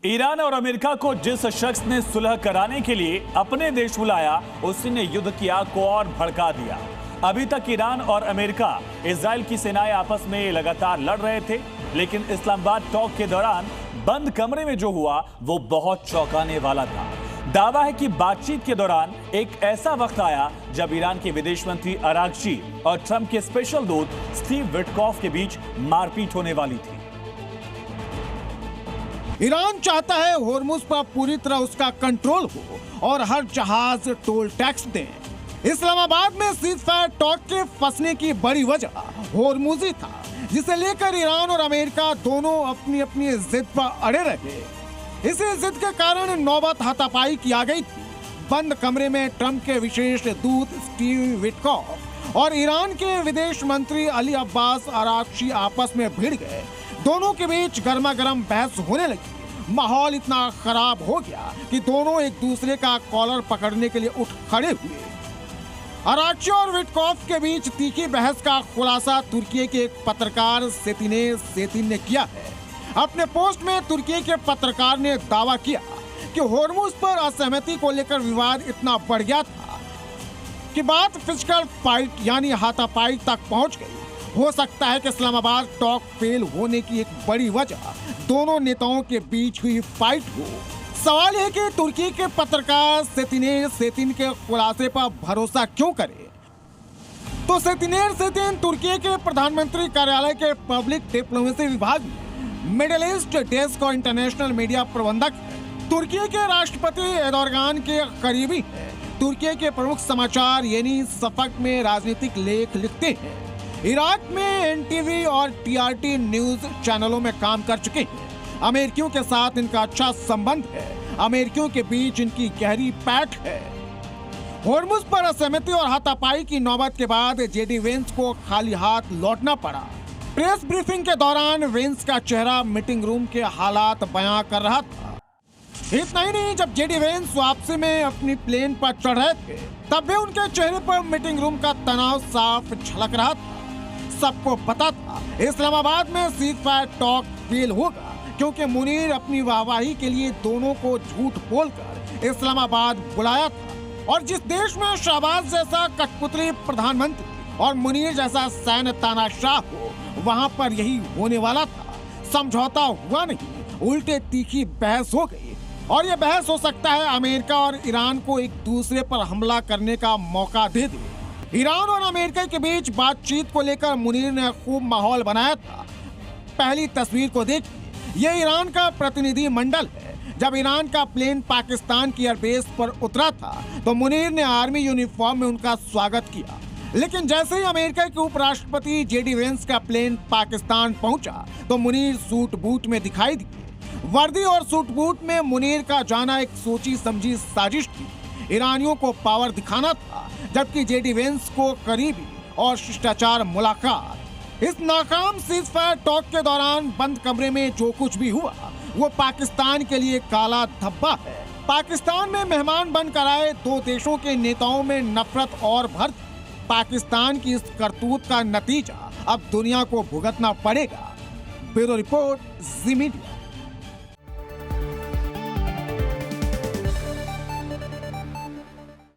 Iran और America को जिस शख्स ने सुलह कराने के लिए अपने देश बुलाया, उसी ने युद्ध की आग को और भड़का दिया। अभी तक ईरान और अमेरिका, इजराइल की सेनाएं आपस में लगातार लड़ रहे थे, लेकिन इस्लामाबाद टॉक के दौरान बंद कमरे में जो हुआ वो बहुत चौंकाने वाला था। दावा है कि बातचीत के दौरान एक ऐसा वक्त आया जब ईरान के विदेश मंत्री अरागची और ट्रंप के स्पेशल दूत स्टीव विटकॉफ के बीच मारपीट होने वाली थी। ईरान चाहता है होर्मुज पर पूरी तरह उसका कंट्रोल हो और हर जहाज टोल टैक्स दे। इस्लामाबाद में सीज़फायर टॉक के फंसने की बड़ी वजह होर्मुज ही था, जिसे लेकर ईरान और अमेरिका दोनों अपनी अपनी जिद पर अड़े रहे। इसी जिद के कारण नौबत हाथापाई की आ गई थी। बंद कमरे में ट्रंप के विशेष दूत स्टीव विटकॉफ और ईरान के विदेश मंत्री अली अब्बास अरागची आपस में भिड़ गए। दोनों के बीच गर्मा गर्म बहस होने लगी। माहौल इतना खराब हो गया कि दोनों एक दूसरे का कॉलर पकड़ने के लिए उठ खड़े हुए। अरागची और विटकॉफ के बीच तीखी बहस का खुलासा तुर्की के एक पत्रकार सेतिन ने किया है। अपने पोस्ट में तुर्की के पत्रकार ने दावा किया कि होर्मुज पर असहमति को लेकर विवाद इतना बढ़ गया था कि बात फिजिकल फाइट यानी हाथापाई तक पहुंच गई। हो सकता है कि इस्लामाबाद टॉक फेल होने की एक बड़ी वजह दोनों नेताओं के बीच हुई फाइट हो। सवाल है कि तुर्की के पत्रकार सेतिन के खुलासे पर भरोसा क्यों करे। तो सेतिन तुर्की के प्रधानमंत्री कार्यालय के पब्लिक डिप्लोमेसी विभाग में मिडिल ईस्ट डेस्क और इंटरनेशनल मीडिया प्रबंधक है। तुर्की के राष्ट्रपति एर्दोगान के करीबी है। तुर्की के प्रमुख समाचार येनी सफक में राजनीतिक लेख लिखते हैं। इराक में एनटीवी और टीआरटी न्यूज चैनलों में काम कर चुके हैं। अमेरिकियों के साथ इनका अच्छा संबंध है। अमेरिकियों के बीच इनकी गहरी पैठ है। होर्मुज पर असहमति और हाथापाई की नौबत के बाद जेडी वेंस को खाली हाथ लौटना पड़ा। प्रेस ब्रीफिंग के दौरान वेंस का चेहरा मीटिंग रूम के हालात बयां कर रहा था। इतना ही नहीं, जब जेडी वेंस वापसी में अपनी प्लेन पर चढ़ रहे थे, तब भी उनके चेहरे पर मीटिंग रूम का तनाव साफ झलक रहा था। सबको पता था इस्लामाबाद में सीज़फायर टॉक फेल होगा, क्योंकि मुनीर अपनी वाहवाही के लिए दोनों को झूठ बोलकर इस्लामाबाद बुलाया था। और जिस देश में शहबाज जैसा कठपुतली प्रधानमंत्री और मुनीर जैसा सैन्य तानाशाह हो, वहां पर यही होने वाला था। समझौता हुआ नहीं, उल्टे तीखी बहस हो गई। और यह बहस हो सकता है अमेरिका और ईरान को एक दूसरे पर हमला करने का मौका दे दे। ईरान और अमेरिका के बीच बातचीत को लेकर मुनीर ने खूब माहौल बनाया था। पहली तस्वीर को देखिए, यह ईरान का प्रतिनिधि मंडल है। जब ईरान का प्लेन पाकिस्तान की एयरबेस पर उतरा था, तो मुनीर ने आर्मी यूनिफॉर्म में उनका स्वागत किया। लेकिन जैसे ही अमेरिका के उपराष्ट्रपति जेडी वेंस का प्लेन पाकिस्तान पहुंचा, तो मुनीर सूट बूट में दिखाई दिए। वर्दी और सूट बूट में मुनीर का जाना एक सोची समझी साजिश थी। ईरानियों को पावर दिखाना था, जबकि जेडी वेंस को करीबी और शिष्टाचार मुलाकात। इस नाकाम सीज़फायर टॉक के दौरान बंद कमरे में जो कुछ भी हुआ, वो पाकिस्तान के लिए काला धब्बा है। पाकिस्तान में मेहमान बनकर आए दो देशों के नेताओं में नफरत और भर। पाकिस्तान की इस करतूत का नतीजा अब दुनिया को भुगतना पड़ेगा। ब्यूरो रिपोर्ट, जी मीडिया।